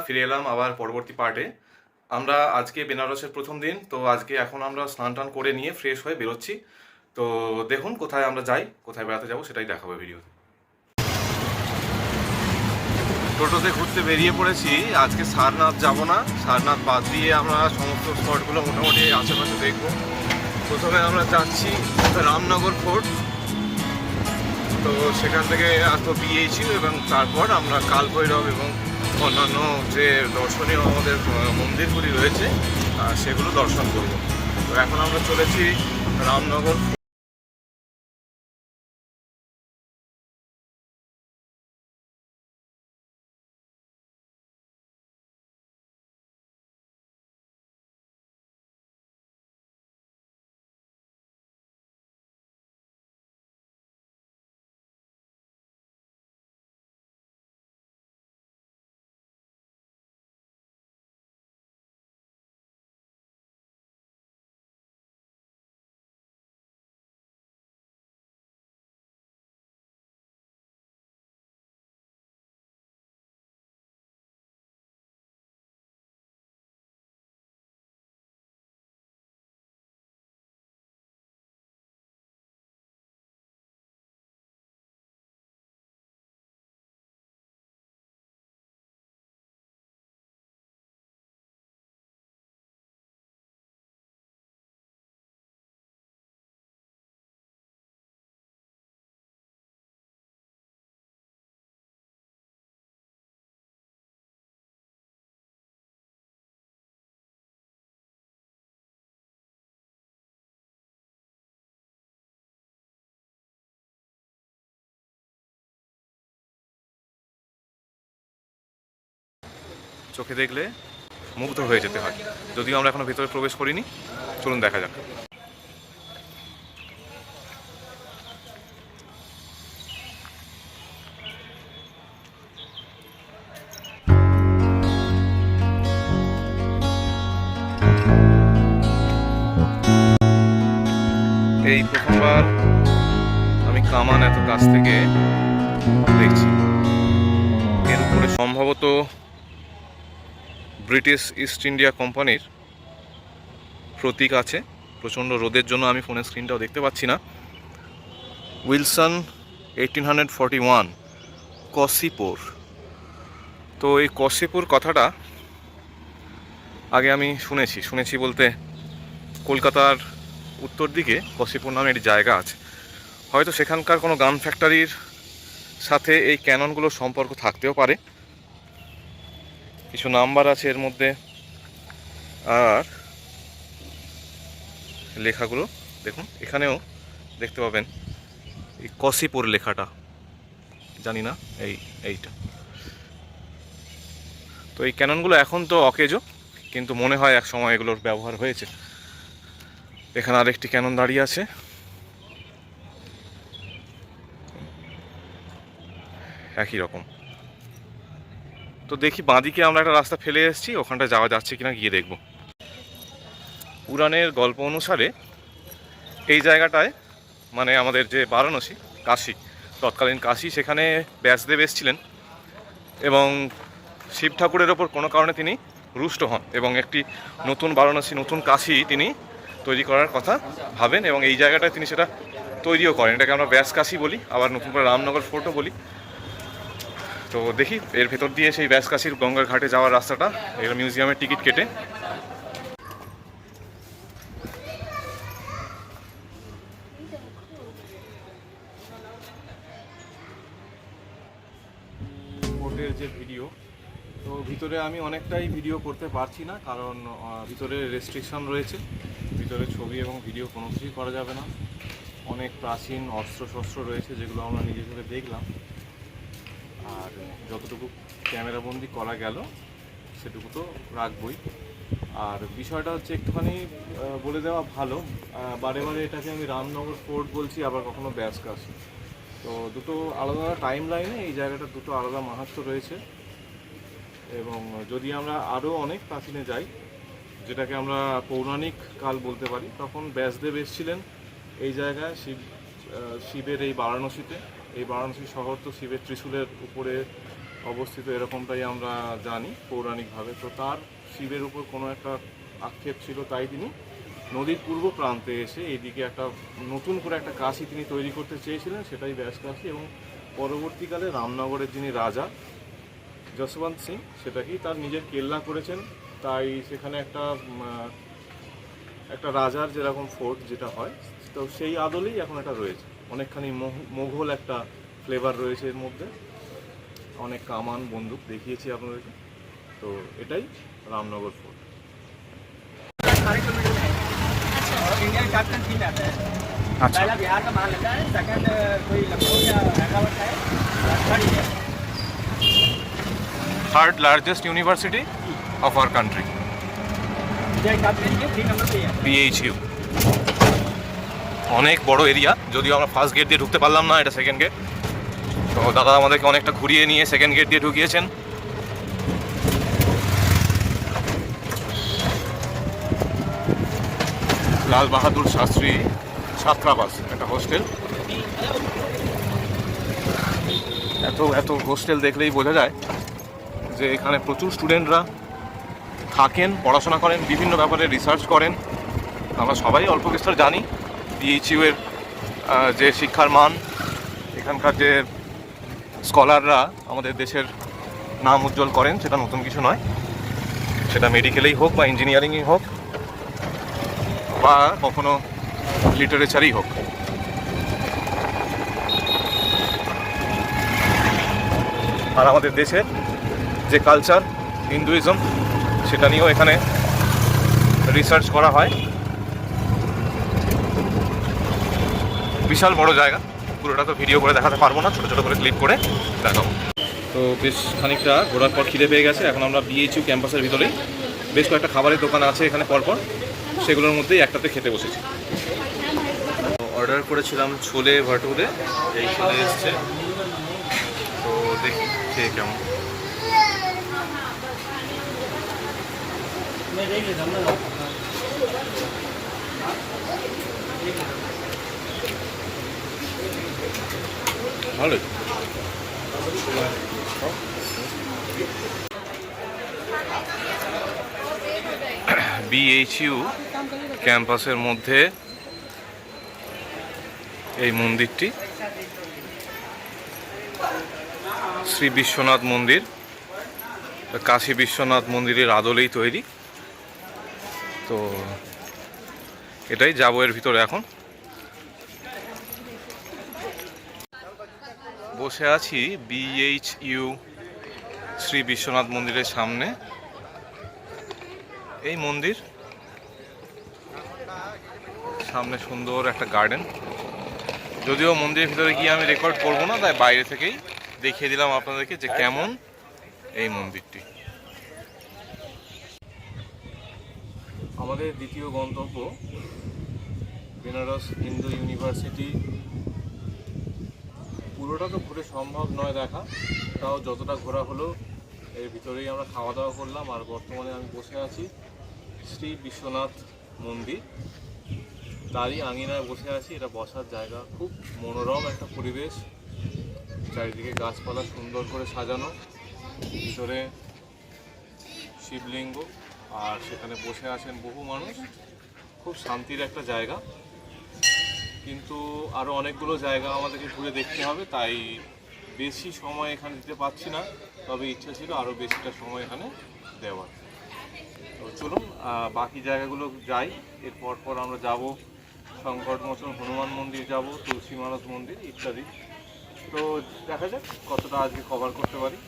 ফিরে এলাম আবার পরবর্তী পার্টে। আমরা আজকে বেনারসের প্রথম দিন, তো আজকে এখন আমরা স্নান টান করে নিয়ে ফ্রেশ হয়ে বেরোচ্ছি। তো দেখুন কোথায় আমরা যাই, কোথায় বেড়াতে যাবো সেটাই দেখাবো ভিডিওতে। টোটোতে ঘুরতে বেরিয়ে পড়েছি। আজকে সারনাথ যাব না, সারনাথ বাদ দিয়ে আমরা সমস্ত স্পটগুলো মোটামুটি আশেপাশে দেখবো। প্রথমে আমরা যাচ্ছি রামনগর ফোর্ট, তো সেখান থেকে আসবো বিএইচইউ এবং তারপর আমরা কাল ভৈরব এবং অন্যান্য যে দর্শনীয় আমাদের মন্দিরগুলি রয়েছে সেগুলো দর্শন করব। তো এখন আমরা চলেছি রামনগর। চোখে দেখলে মুগ্ধ হয়ে যেতে হয়, যদিও আমরা এখনো ভেতরে প্রবেশ করিনি। চলুন দেখা যাক। এই প্রথমবার আমি কামান এত কাছ থেকে দেখছি। এর উপরে সম্ভবত ব্রিটিশ ইস্ট ইন্ডিয়া কোম্পানির প্রতীক আছে। প্রচণ্ড রোদের জন্য আমি ফোনের স্ক্রিনটাও দেখতে পাচ্ছি না। উইলসন 1841 কসিপুর। তো এই কসিপুর কথাটা আগে আমি শুনেছি বলতে কলকাতার উত্তর দিকে কসিপুর নামে একটি জায়গা আছে। হয়তো সেখানকার কোনো গান ফ্যাক্টরির সাথে এই ক্যাননগুলোর সম্পর্ক থাকতেও পারে। কিছু নাম্বার আছে এর মধ্যে, আর লেখাগুলো দেখুন, এখানেও দেখতে পাবেন এই কসিপুর লেখাটা, জানি না এইটা। তো এই ক্যাননগুলো এখন তো অকেজো, কিন্তু মনে হয় এক সময় এগুলোর ব্যবহার হয়েছে। এখানে আরেকটি ক্যানন দাঁড়িয়ে আছে, একই রকম। তো দেখি, বাঁদিকে আমরা একটা রাস্তা ফেলে এসেছি, ওখানটা যাওয়া যাচ্ছে কিনা গিয়ে দেখব। পুরাণের গল্প অনুসারে এই জায়গাটায়, মানে আমাদের যে বারাণসী, কাশী, তৎকালীন কাশী, সেখানে ব্যাসদেব এসেছিলেন এবং শিব ঠাকুরের ওপর কোনো কারণে তিনি রুষ্ট হন এবং একটি নতুন বারাণসী, নতুন কাশী তিনি তৈরি করার কথা ভাবেন এবং এই জায়গাটায় তিনি সেটা তৈরিও করেন। এটাকে আমরা ব্যাস কাশী বলি, আবার নতুন করে রামনগর ফোর্টও বলি। তো দেখি এর ভেতর দিয়ে সেই ব্যাস কাশীর গঙ্গার ঘাটে যাওয়ার রাস্তাটা, এটা মিউজিয়ামের টিকিট কেটে। ফোর্টের যে ভিডিও, তো ভিতরে আমি অনেকটাই ভিডিও করতে পারছি না, কারণ ভিতরে রেস্ট্রিকশন রয়েছে। ভিতরে ছবি এবং ভিডিও কোনো কিছুই করা যাবে না। অনেক প্রাচীন অস্ত্রশস্ত্র রয়েছে যেগুলো আমরা নিজে চোখে দেখলাম, আর যতটুকু ক্যামেরাবন্দি করা গেল সেটুকু তো রাখবই। আর বিষয়টা হচ্ছে একটুখানি বলে দেওয়া ভালো, বারে বারে এটাকে আমি রামনগর ফোর্ট বলছি, আবার কখনো ব্যাস কাশী। তো দুটো আলাদা টাইম লাইনে এই জায়গাটা দুটো আলাদা মাহাত্ম্য রয়েছে। এবং যদি আমরা আরও অনেক প্রাচীনে যাই, যেটাকে আমরা পৌরাণিক কাল বলতে পারি, তখন ব্যাসদেব এসেছিলেন এই জায়গায় শিবের এই বারাণসীতে। এই বারাণসী শহর তো শিবের ত্রিশূলের উপরে অবস্থিত, এরকমটাই আমরা জানি পৌরাণিকভাবে। তো তার শিবের উপর কোনো একটা আক্ষেপ ছিল, তাই তিনি নদীর পূর্ব প্রান্তে এসে এইদিকে একটা নতুন করে একটা কাশি তিনি তৈরি করতে চেয়েছিলেন, সেটাই ব্যাস কাশি। এবং পরবর্তীকালে রামনগরের যিনি রাজা যশবন্ত সিং সেটাকেই তার নিজের কেল্লা করেছেন। তাই সেখানে একটা রাজার যেরকম ফোর্ট যেটা হয়, তো সেই আদলেই এখন এটা রয়েছে। অনেকখানি মোঘল একটা ফ্লেভার রয়েছে এর মধ্যে, অনেক কামান বন্দুক দেখিয়েছি আপনাদেরকে। তো এটাই রামনগর ফোর্ট। इंडिया का कैप्टन तीन आता है। पहला बिहार का मान लेता है, सेकंड कोई लखनऊ या हैदराबाद का है, third India. Third largest university of our country, India का कैप्टन के 3 नंबर पे ही है। BHU। অনেক বড় এরিয়া, যদিও আমরা ফার্স্ট গেট দিয়ে ঢুকতে পারলাম না, এটা সেকেন্ড গেট। তো দাদা আমাদেরকে অনেকটা ঘুরিয়ে নিয়ে সেকেন্ড গেট দিয়ে ঢুকিয়েছেন। লাল বাহাদুর শাস্ত্রী ছাত্রাবাস, একটা হোস্টেল। এত হোস্টেল দেখলেই বোঝা যায় যে এখানে প্রচুর স্টুডেন্টরা থাকেন, পড়াশোনা করেন, বিভিন্ন ব্যাপারে রিসার্চ করেন। আমরা সবাই অল্প বিস্তর জানি BHU এর যে শিক্ষার মান, এখানকার যে স্কলাররা আমাদের দেশের নাম উজ্জ্বল করেন, সেটা নতুন কিছু নয়। সেটা মেডিকেলেই হোক বা ইঞ্জিনিয়ারিংই হোক বা কখনো লিটারেচারই হোক। আর আমাদের দেশের যে কালচার, হিন্দুইজম, সেটা নিয়েও এখানে রিসার্চ করা হয়। বিশাল বড় জায়গা, পুরোটা তো ভিডিও করে দেখাতে পারবো না, ছোটো ছোটো করে ক্লিপ করে দেখাবো। তো বেশ খানিকটা ঘোরার পর খিদে পেয়ে গেছে। এখন আমরা BHU ক্যাম্পাসের ভিতরেই বেশ কয়েকটা খাবারের দোকান আছে এখানে পরপর, সেগুলোর মধ্যেই একটাতে খেতে বসেছি। অর্ডার করেছিলাম ছোলে ভাটুরে, এই চলে এসছে। তো দেখি খেয়ে কেমন। ভালো। BHU ক্যাম্পাসের মধ্যে এই মন্দিরটি শ্রী বিশ্বনাথ মন্দির, কাশী বিশ্বনাথ মন্দিরের আদলেই তৈরি। তো এটাই যাবো এর ভিতরে। এখন বসে আছি BHU শ্রী বিশ্বনাথ মন্দিরের সামনে। এই মন্দির সামনে সুন্দর একটা গার্ডেন। যদিও মন্দিরের ভিতরে গিয়ে আমি রেকর্ড করব না, তাই বাইরে থেকেই দেখিয়ে দিলাম আপনাদেরকে যে কেমন এই মন্দিরটি। আমাদের দ্বিতীয় গন্তব্য বেনারস হিন্দু ইউনিভার্সিটি। পুরোটা তো ঘুরে সম্ভব নয় দেখা, তাও যতটা ঘোরা হলো এর ভিতরেই আমরা খাওয়া দাওয়া করলাম। আর বর্তমানে আমি বসে আছি শ্রী বিশ্বনাথ মন্দির, তারই আঙিনায় বসে আছি। এটা বসার জায়গা, খুব মনোরম একটা পরিবেশ, চারিদিকে গাছপালা সুন্দর করে সাজানো, ভিতরে শিবলিঙ্গ, আর সেখানে বসে আছেন বহু মানুষ। খুব শান্তির একটা জায়গা, কিন্তু আরও অনেকগুলো জায়গা আমাদেরকে ঘুরে দেখতে হবে, তাই বেশি সময় এখানে দিতে পারছি না। তবে ইচ্ছা ছিল আরও বেশিটা সময় এখানে দেওয়ার। তো চলুন বাকি জায়গাগুলো যাই। এরপর আমরা যাব সংকটমোচন হনুমান মন্দির, যাব তুলসী মহারাজ মন্দির ইত্যাদি। তো দেখা যাক কতটা আজকে কভার করতে পারি।